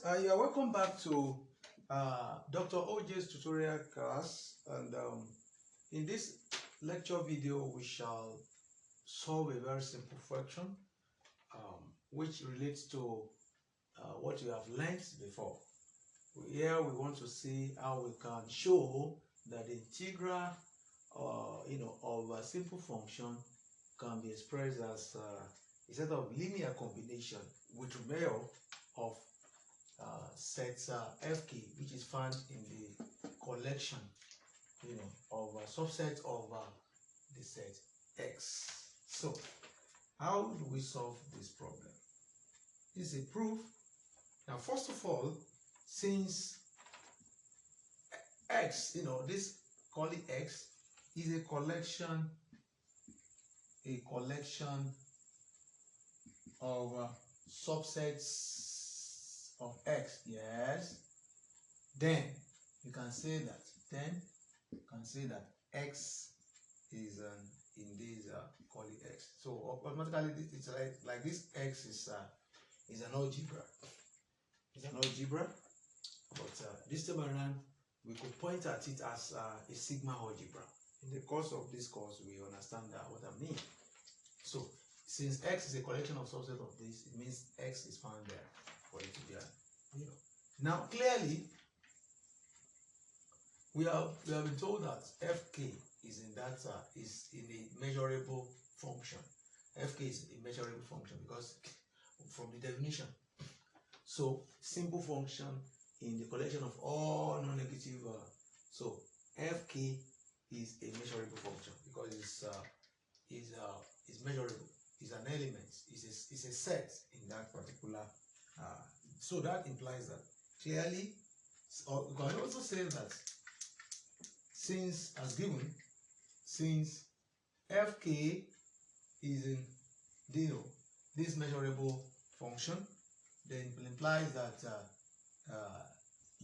You are welcome back to Dr. OJ's tutorial class, and in this lecture video we shall solve a very simple fraction which relates to what you have learned before. Here we want to see how we can show that the integral of a simple function can be expressed as a set of linear combination with remainder of sets fk, which is found in the collection of a subset of the set x. So how do we solve this problem? This is a proof. Now first of all, since x, this call it x, is a collection of subsets of x, yes, then you can say that x is in this call it x. So automatically it's like this x is an algebra. It's an algebra, but this time around we could point at it as a sigma algebra. In the course of this course, we understand what I mean. So since x is a collection of subsets of this, it means x is found there for it to be Now clearly we have been told that fk is in that is in a measurable function. Fk is a measurable function because from the definition. So simple function in the collection of all non-negative. So fk is a measurable function because it's measurable. It's an element. It's a set in that particular. So that implies that clearly. Or you can also say that since fk is in this measurable function, then it implies that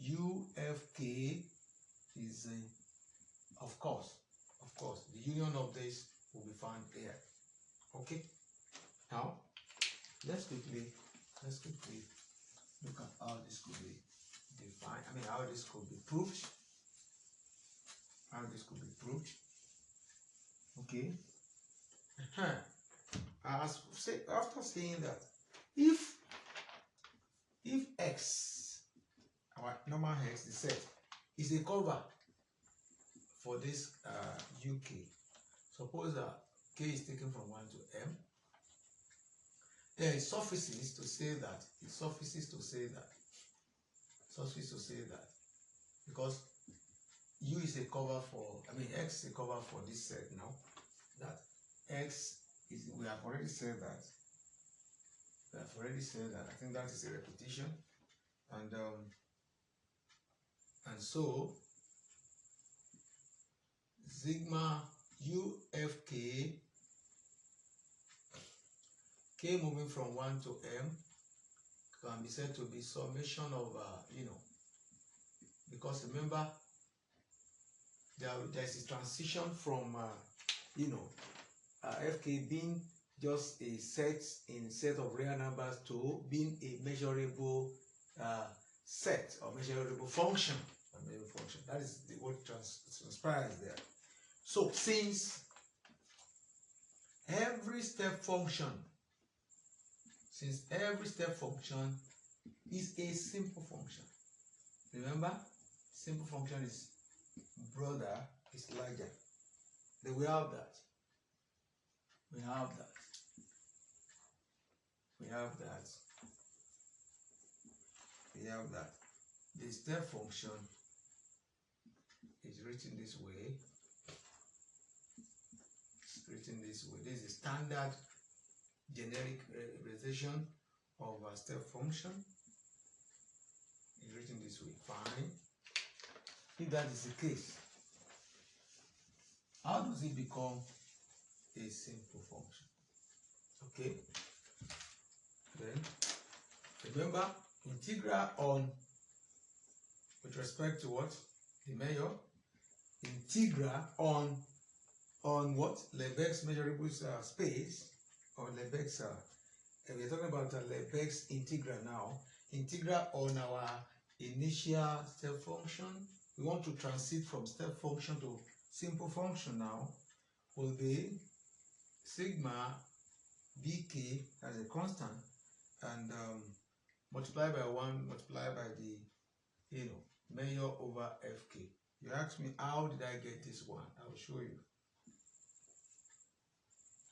ufk is of course the union of this will be found here. Okay, now let's quickly look at how this could be defined. How this could be proved. Okay. After saying that, if x, our normal x, the set, is a cover for this uk, suppose that k is taken from 1 to m, then it suffices to say that because u is a cover for, x is a cover for this set now, that x is, we have already said that, I think that is a repetition, and so sigma ufk, k moving from 1 to m, can be said to be summation of because remember there's a transition from fk being just a set of real numbers to being a measurable set or measurable function. That is what transpires there. So since every step function is a simple function, remember, simple function is broader, is larger. Then we have that. The step function is written this way. This is standard generic representation of a step function. It's written this way. Fine. If that is the case, how does it become a simple function? Okay. Then remember, integral on with respect to what? The measure. Integral on what? Lebesgue measurable space, or Lebesgue we are talking about Lebesgue integral now. integral on our initial step function. We want to transit from step function to simple function now. Will be sigma bk as a constant, and multiply by 1, multiply by the measure over fk. You ask me, how did I get this one? I will show you.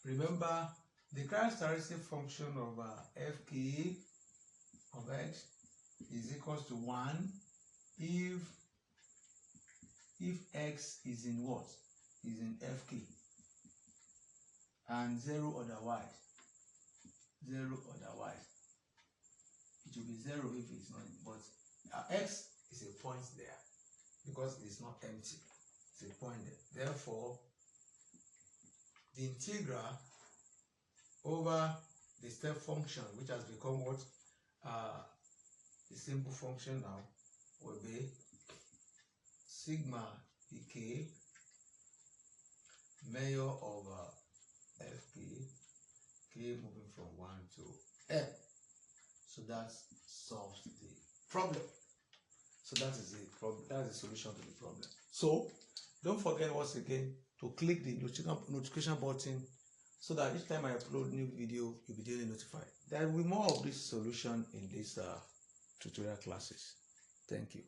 Remember, the characteristic function of fk of x is equals to 1 if x is in what? Is in fk, and 0 otherwise. 0 otherwise. It will be 0 if it's not, but x is a point there because it's not empty. It's a point there. Therefore, the integral over the step function, which has become what? The simple function now, will be sigma bk measure over fk, k moving from 1 to n. So that solves the problem. So that is the problem. That is the solution to the problem. So don't forget once again to click the notification button so that each time I upload new video, you'll be daily notified. There will be more of this solution in these tutorial classes. Thank you.